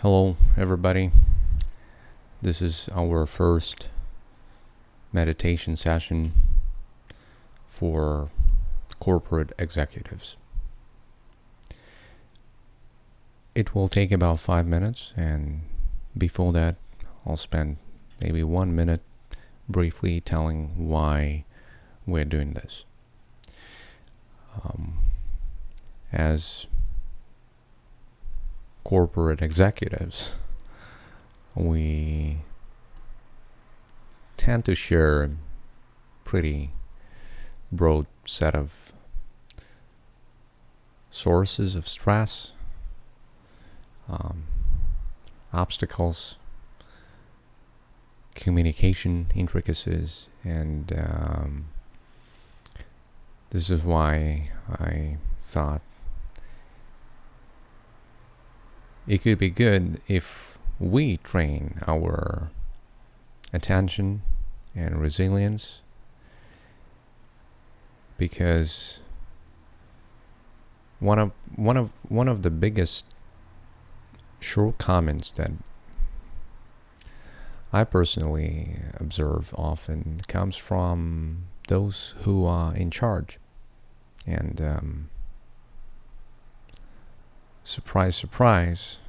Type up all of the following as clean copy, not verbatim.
Hello, everybody. This is our first meditation session for corporate executives. It will take about 5 minutes, and before that, I'll spend maybe 1 minute briefly telling why we're doing this. As corporate executives, we tend to share a pretty broad set of sources of stress, obstacles, communication intricacies, and this is why I thought it could be good if we train our attention and resilience, because one of the biggest shortcomings that I personally observe often comes from those who are in charge. And surprise, surprise,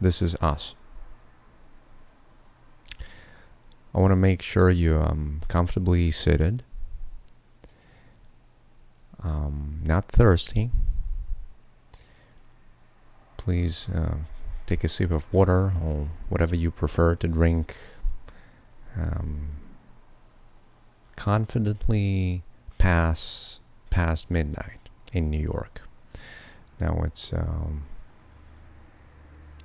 this is us. I want to make sure you're comfortably seated, not thirsty. Please take a sip of water or whatever you prefer to drink. Confidently past midnight in New York. Now it's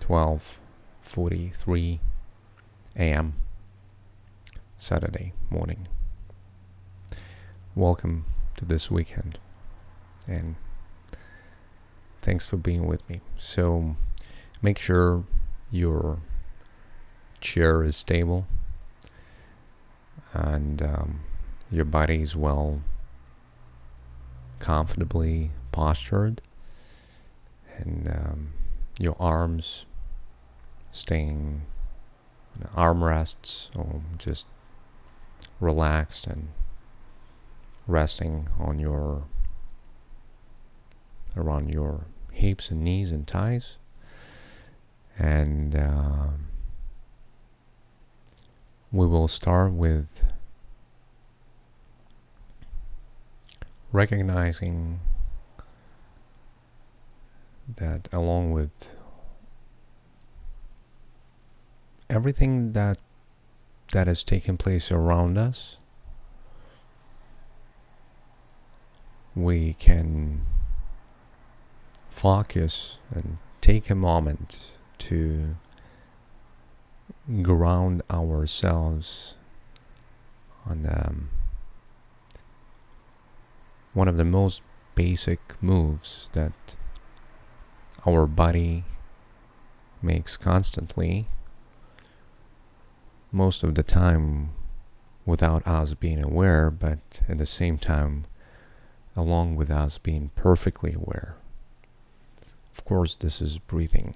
12:43 a.m. Saturday morning. Welcome to this weekend, and thanks for being with me. So make sure your chair is stable and your body is well comfortably postured, and your arms staying armrests or just relaxed and resting on around your hips and knees and thighs. And we will start with recognizing that along with everything that has taken place around us, we can focus and take a moment to ground ourselves on one of the most basic moves that our body makes constantly, most of the time without us being aware, but at the same time along with us being perfectly aware. Of course, this is breathing.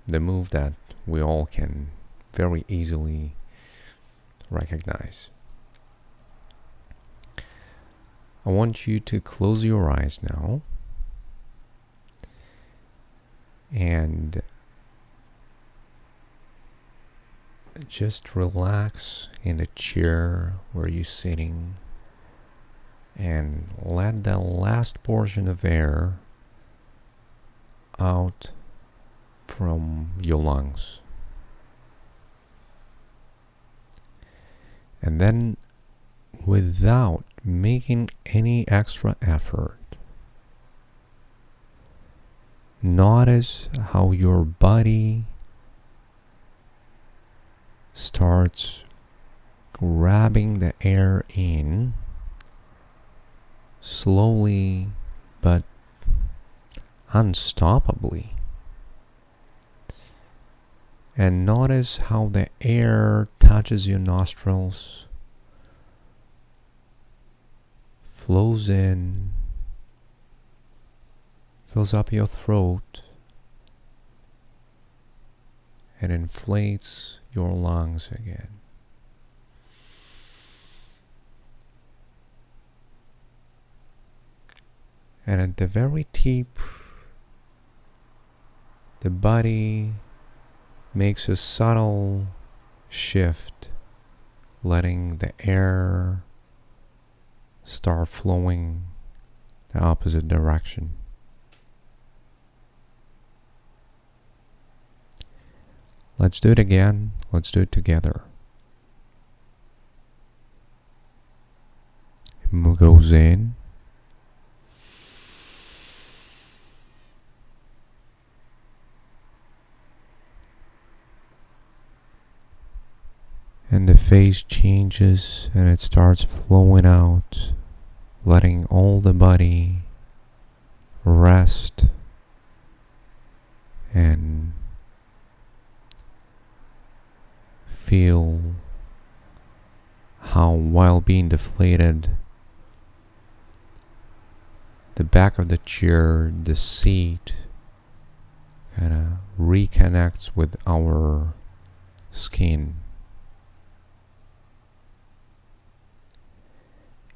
The move that we all can very easily recognize. I want you to close your eyes now and just relax in the chair where you're sitting and let the last portion of air out from your lungs. And then, without making any extra effort, notice how your body starts grabbing the air in slowly but unstoppably. And notice how the air touches your nostrils, flows in fills up your throat and inflates your lungs again. And at the very tip, the body makes a subtle shift, letting the air start flowing the opposite direction. Let's do it again. Let's do it together. It goes in. And the face changes and it starts flowing out, letting all the body rest and feel how, while being deflated, the back of the chair, the seat, kind of reconnects with our skin.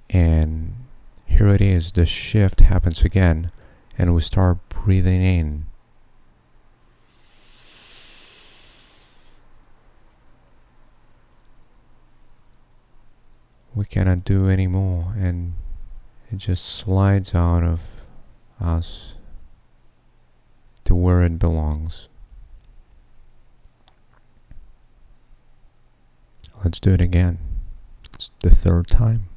And here it is, the shift happens again, and we start breathing in. We cannot do anymore, and it just slides out of us to where it belongs. Let's do it again. It's the third time.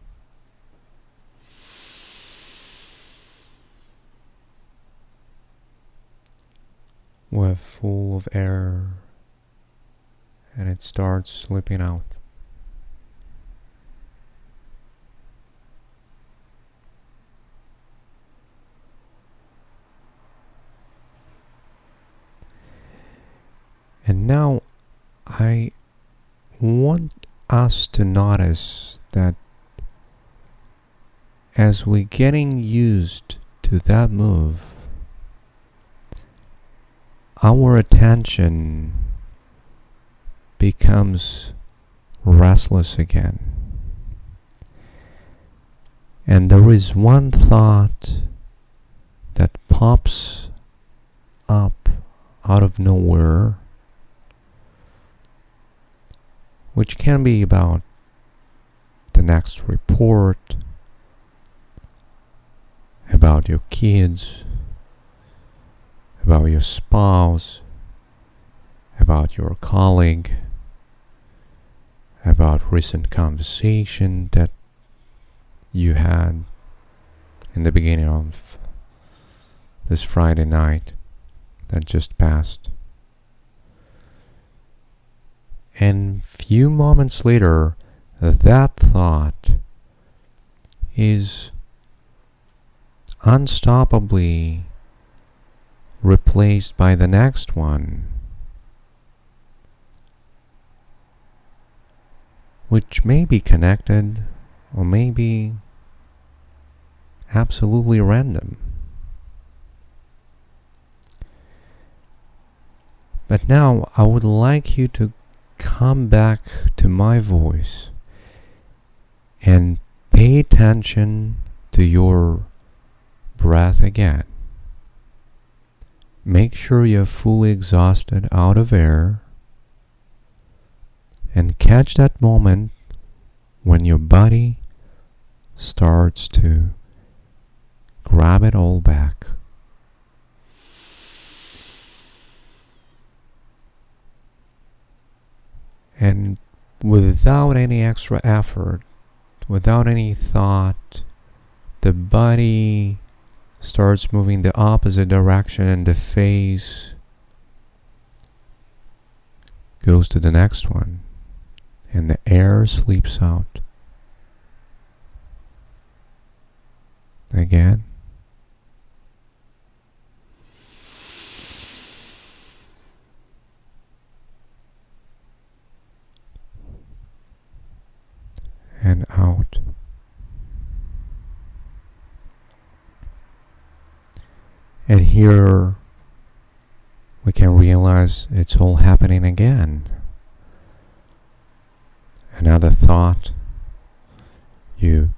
We're full of air and it starts slipping out. And now I want us to notice that as we're getting used to that move, our attention becomes restless again. And there is one thought that pops up out of nowhere, which can be about the next report, about your kids, about your spouse, about your colleague, about recent conversation that you had in the beginning of this Friday night that just passed. And few moments later, that thought is unstoppably replaced by the next one, which may be connected or may be absolutely random. But now I would like you to come back to my voice and pay attention to your breath again. Make sure you're fully exhausted out of air and catch that moment when your body starts to grab it all back. And without any extra effort, without any thought, the body starts moving the opposite direction and the face goes to the next one and the air sleeps out. Again. And out. And here we can realize it's all happening again. Another thought, you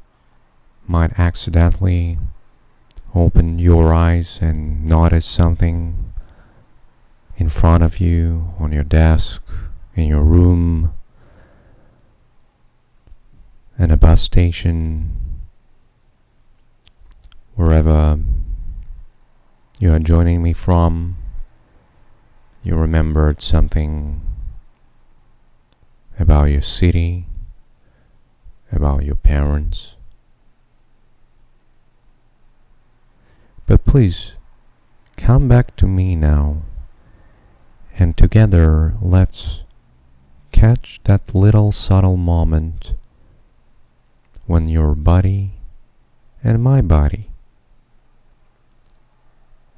might accidentally open your eyes and notice something in front of you, on your desk, in your room, in a bus station, wherever you are joining me from. You remembered something about your city, about your parents. But please, come back to me now, and together let's catch that little subtle moment when your body and my body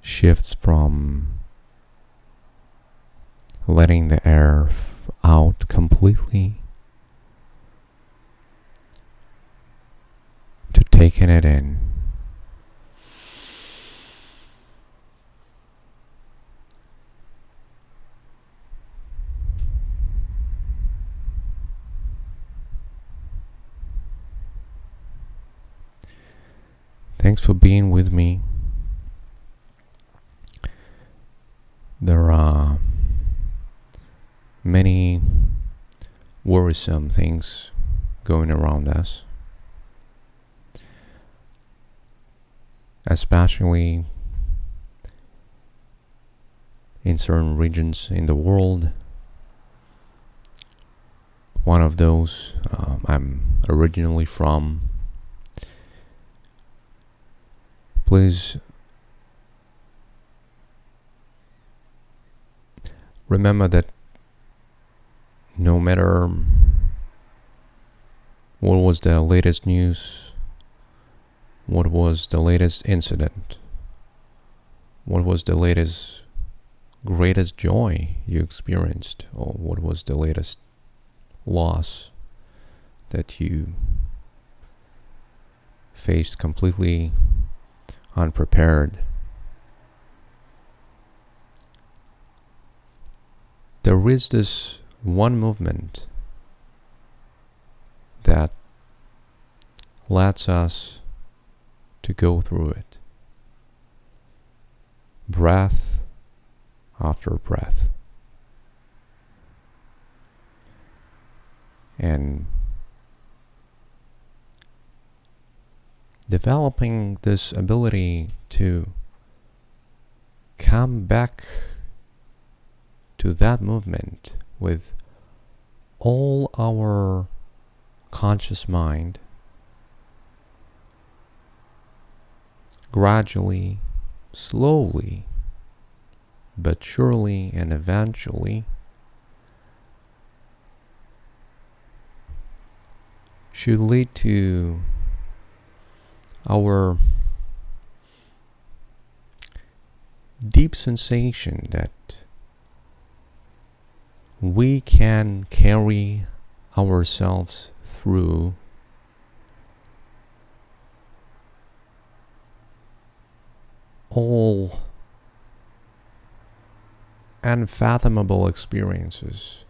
shifts from letting the air out completely to taking it in. Thanks for being with me. There are many worrisome things going around us, especially in certain regions in the world. One of those I'm originally from. Please remember that no matter what was the latest news, what was the latest incident, what was the latest greatest joy you experienced, or what was the latest loss that you faced completely unprepared, there is this one movement that lets us to go through it, breath after breath. And developing this ability to come back to that movement with all our conscious mind, gradually, slowly, but surely and eventually should lead to our deep sensation that we can carry ourselves through all unfathomable experiences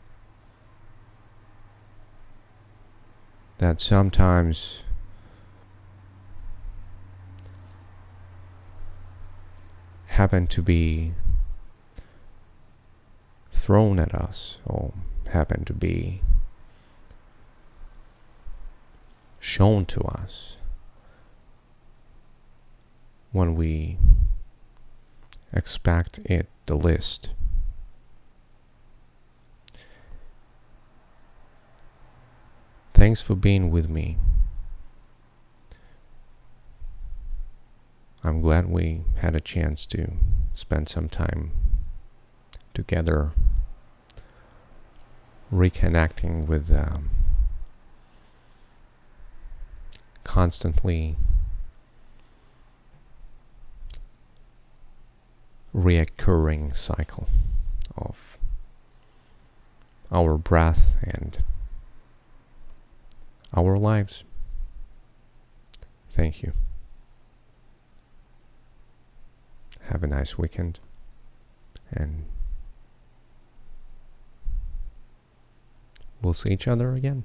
that sometimes happen to be thrown at us, or happen to be shown to us when we expect it the least. Thanks for being with me. I'm glad we had a chance to spend some time together, reconnecting with constantly reoccurring cycle of our breath and our lives. Thank you. have a nice weekend, and we'll see each other again.